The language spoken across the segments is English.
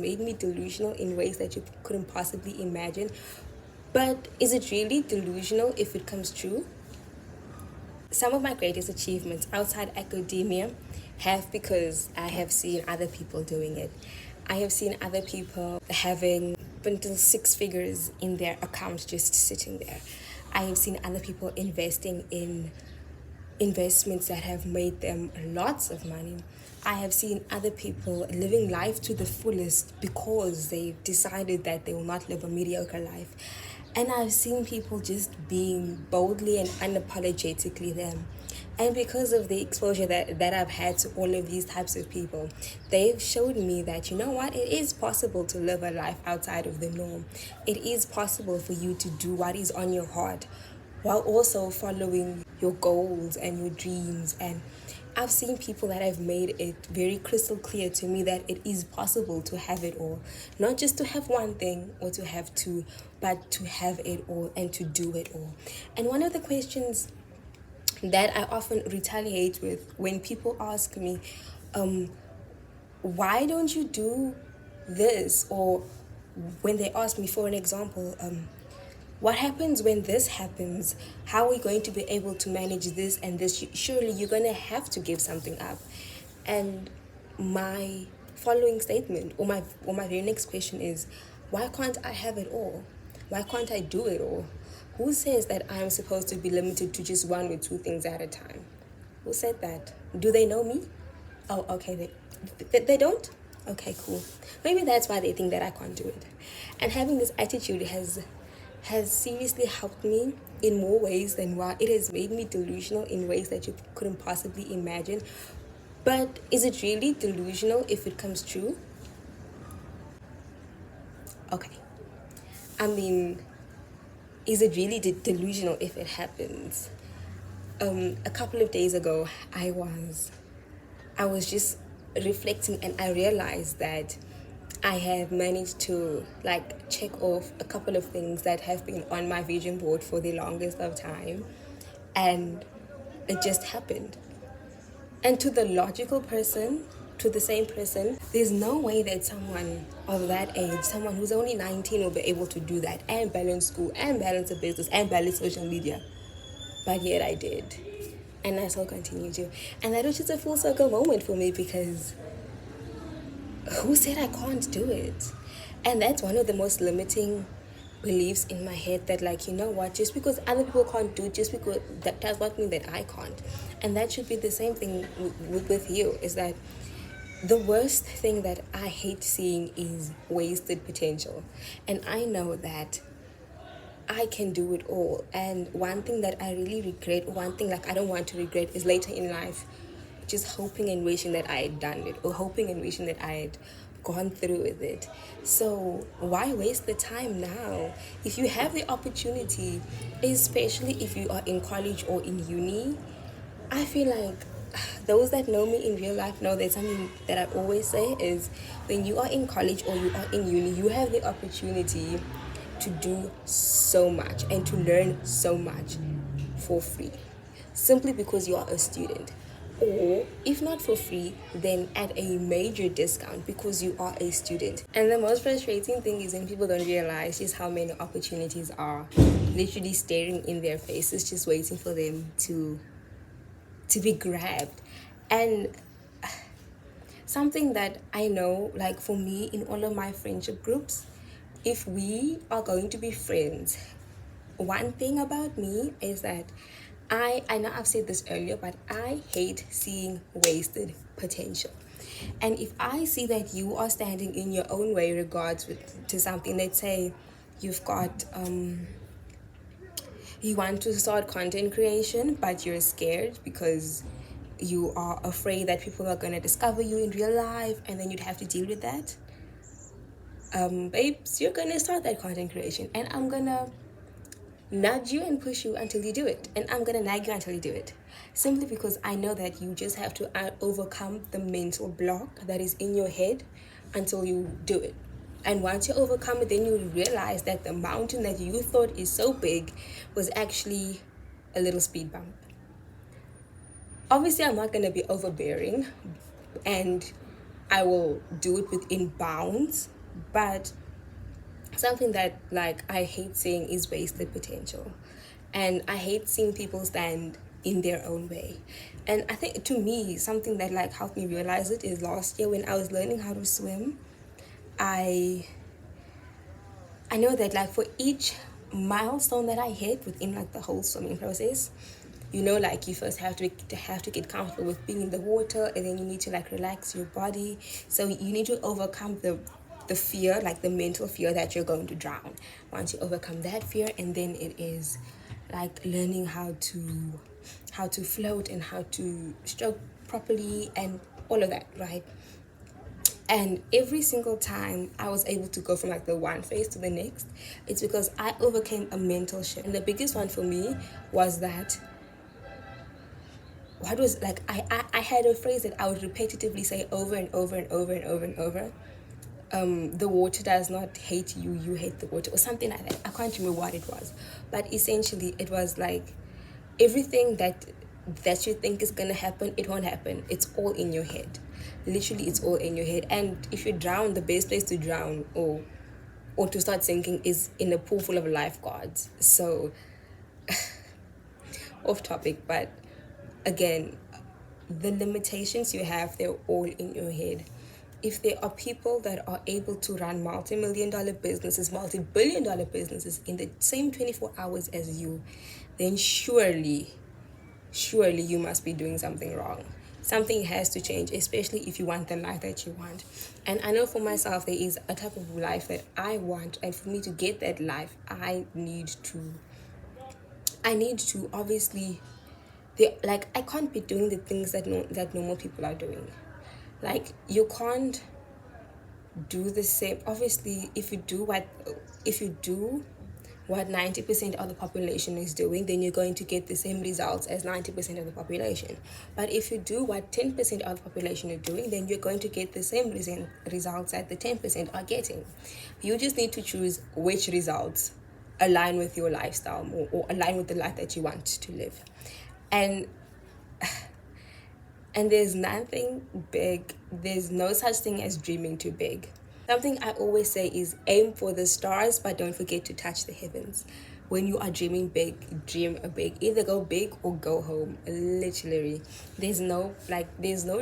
made me delusional in ways that you couldn't possibly imagine. But is it really delusional if it comes true? Some of my greatest achievements outside academia have because I have seen other people doing it. I have seen other people having until 6 figures in their account just sitting there. I have seen other people investing in investments that have made them lots of money. I have seen other people living life to the fullest because they've decided that they will not live a mediocre life. And I've seen people just being boldly and unapologetically them. And because of the exposure that I've had to all of these types of people, they've showed me that, you know what, it is possible to live a life outside of the norm. It is possible for you to do what is on your heart while also following your goals and your dreams. And I've seen people that have made it very crystal clear to me that it is possible to have it all. Not just to have one thing or to have two, but to have it all and to do it all. And one of the questions that I often retaliate with when people ask me, why don't you do this? Or when they ask me, for an example, what happens when this happens? How are we going to be able to manage this and this? Surely you're going to have to give something up. And my following statement or my very next question is, why can't I have it all? Why can't I do it all? Who says that I'm supposed to be limited to just one or two things at a time? Who said that? Do they know me? Oh, okay. They don't? Okay, cool. Maybe that's why they think that I can't do it. And having this attitude has seriously helped me in more ways than one. It has made me delusional in ways that you couldn't possibly imagine. But is it really delusional if it comes true? Okay. I mean, is it really delusional if it happens? A couple of days ago, I was just reflecting and I realized that I have managed to check off a couple of things that have been on my vision board for the longest of time, and it just happened. And to the logical person, to the same person, there's no way that someone of that age, someone who's only 19, will be able to do that and balance school and balance a business and balance social media. But yet I did. And I still continue to. And that was just a full circle moment for me because who said I can't do it? And that's one of the most limiting beliefs in my head, that you know what, just because other people can't do it, just because that does not mean that I can't. And that should be the same thing with you, is that the worst thing that I hate seeing is wasted potential. And I know that I can do it all. And one thing that I really regret, one thing I don't want to regret, is later in life just hoping and wishing that I had done it, or hoping and wishing that I had gone through with it. So why waste the time now? If you have the opportunity, especially if you are in college or in uni, I feel like those that know me in real life know that something that I always say is, when you are in college or you are in uni, you have the opportunity to do so much and to learn so much for free, simply because you are a student. Or if not for free, then at a major discount because you are a student. And the most frustrating thing is when people don't realize just how many opportunities are literally staring in their faces, just waiting for them to be grabbed. And something that I know, for me, in all of my friendship groups, if we are going to be friends, one thing about me is that I know I've said this earlier, but I hate seeing wasted potential. And if I see that you are standing in your own way regards to something, let's say you've got you want to start content creation, but you're scared because you are afraid that people are going to discover you in real life, and then you'd have to deal with that. Babes, you're going to start that content creation, and I'm going to nudge you and push you until you do it, and I'm going to nag you until you do it, simply because I know that you just have to overcome the mental block that is in your head until you do it. And once you overcome it, then you realize that the mountain that you thought is so big was actually a little speed bump. Obviously, I'm not going to be overbearing, and I will do it within bounds. But something that like I hate seeing is wasted potential, and I hate seeing people stand in their own way. And I think to me something that like helped me realize it is last year when I was learning how to swim. I i know that like for each milestone that I hit within like the whole swimming process, like you first have to get comfortable with being in the water, and then you need to like relax your body. So you need to overcome the fear, like the mental fear that you're going to drown. Once you overcome that fear, and then it is like learning how to float and how to stroke properly and all of that, right? And every single time I was able to go from like the one phase to the next, it's because I overcame a mental shift. And the biggest one for me was that what was like I had a phrase that I would repetitively say over and over and over and over and over. The water does not hate you, you hate the water, or something like that. I can't remember what it was. But essentially it was like everything that you think is gonna happen, it won't happen. It's all in your head. Literally, it's all in your head. And if you drown, the best place to drown or to start sinking is in a pool full of lifeguards. So off topic, but again, the limitations you have, they're all in your head. If there are people that are able to run multi-million-dollar businesses, multi-billion-dollar businesses in the same 24 hours as you, then surely you must be doing something wrong. Something has to change, especially if you want the life that you want. And I know for myself, there is a type of life that I want, and for me to get that life, I need to obviously, like I can't be doing the things that that normal people are doing. Like you can't do the same. Obviously, if you do what 90% of the population is doing, then you're going to get the same results as 90% of the population. But if you do what 10% of the population are doing, then you're going to get the same results that the 10% are getting. You just need to choose which results align with your lifestyle more, or align with the life that you want to live. And there's nothing big, there's no such thing as dreaming too big. Something I always say is aim for the stars, but don't forget to touch the heavens. When you are dreaming big, dream big. Either go big or go home. Literally. There's no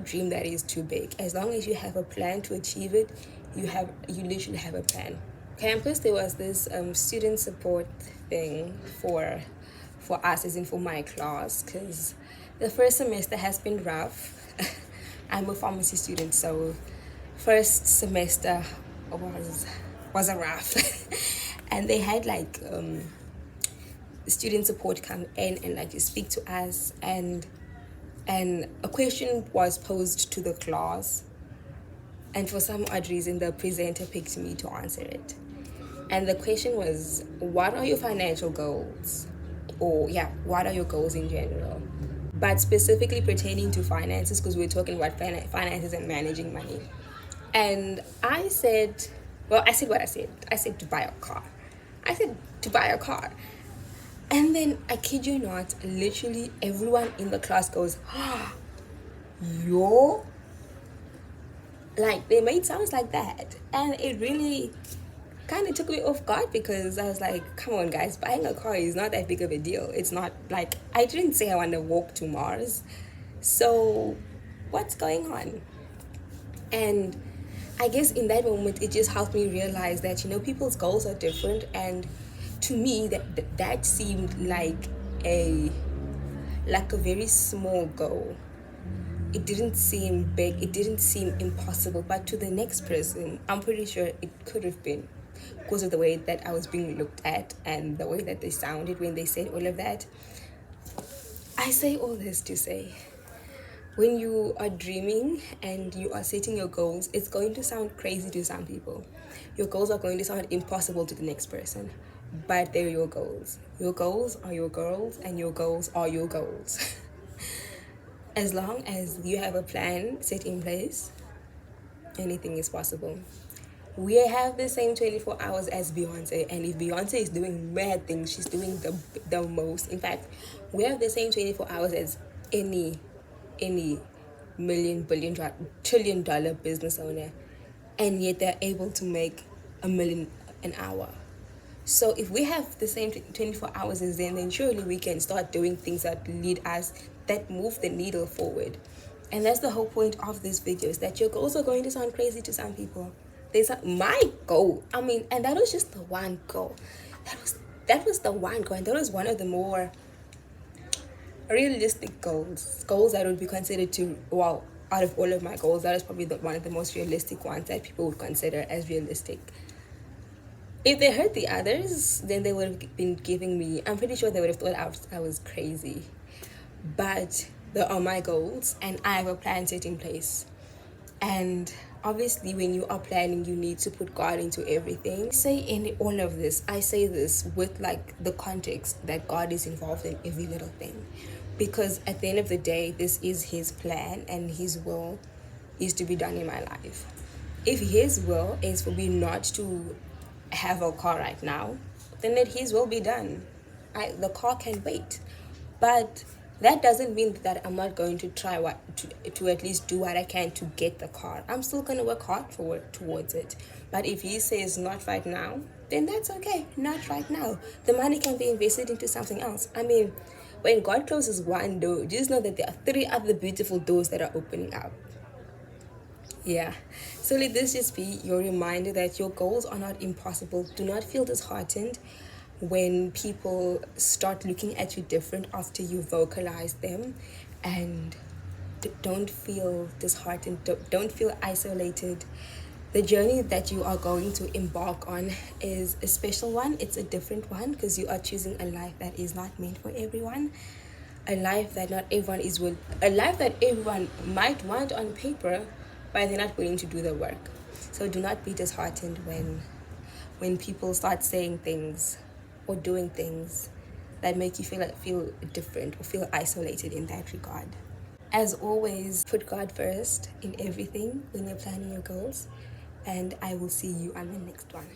dream that is too big. As long as you have a plan to achieve it, you literally have a plan. Campus, there was this student support thing for us, as in for my class, because the first semester has been rough. I'm a pharmacy student, so first semester was a rough. And they had like student support come in and like speak to us, and a question was posed to the class, and for some odd reason the presenter picked me to answer it. And the question was, what are your financial goals? Or yeah, what are your goals in general? But specifically pertaining to finances, because we're talking about finances and managing money. And I said what I said. I said to buy a car. And then, I kid you not, literally everyone in the class goes, yo, like they made sounds like that. And it really kind of took me off guard, because I was like, come on guys, buying a car is not that big of a deal. It's not like, I didn't say I want to walk to Mars. So what's going on? And I guess in that moment it just helped me realize that people's goals are different. And to me that seemed like a very small goal. It didn't seem big, it didn't seem impossible, but to the next person, I'm pretty sure it could have been, because of the way that I was being looked at and the way that they sounded when they said all of that. I say all this to say, when you are dreaming and you are setting your goals, it's going to sound crazy to some people. Your goals are going to sound impossible to the next person, but they're your goals. Your goals are your goals, and your goals are your goals. As long as you have a plan set in place, anything is possible. We have the same 24 hours as Beyonce, and if Beyonce is doing mad things, she's doing the most. In fact, we have the same 24 hours as any trillion dollar business owner, and yet they're able to make $1 million an hour. So if we have the same 24 hours as them, then surely we can start doing things that lead us, that move the needle forward. And that's the whole point of this video, is that your goals are going to sound crazy to some people. My goal, and that was just the one goal. That was the one goal, and that was one of the more realistic goals that would be considered to, well, out of all of my goals, that is probably one of the most realistic ones that people would consider as realistic. If they heard the others, then they would have been giving me, I'm pretty sure they would have thought I was crazy. But they are my goals, and I have a plan set in place. And obviously, when you are planning, you need to put God into everything. In all of this, I say this with like the context that God is involved in every little thing. Because at the end of the day, this is His plan, and His will is to be done in my life. If His will is for me not to have a car right now, then let His will be done. The car can wait. But that doesn't mean that I'm not going to try to at least do what I can to get the car. I'm still going to work hard towards it. But if He says not right now, then that's okay. Not right now. The money can be invested into something else. When God closes one door, just know that there are 3 other beautiful doors that are opening up. Yeah. So let this just be your reminder that your goals are not impossible. Do not feel disheartened when people start looking at you different after you vocalize them, and don't feel disheartened. Don't feel isolated. The journey that you are going to embark on is a special one. It's a different one, because you are choosing a life that is not meant for everyone. A life that everyone might want on paper, but they're not willing to do the work. So do not be disheartened when people start saying things or doing things that make you feel different or feel isolated in that regard. As always, put God first in everything when you're planning your goals, and I will see you on the next one.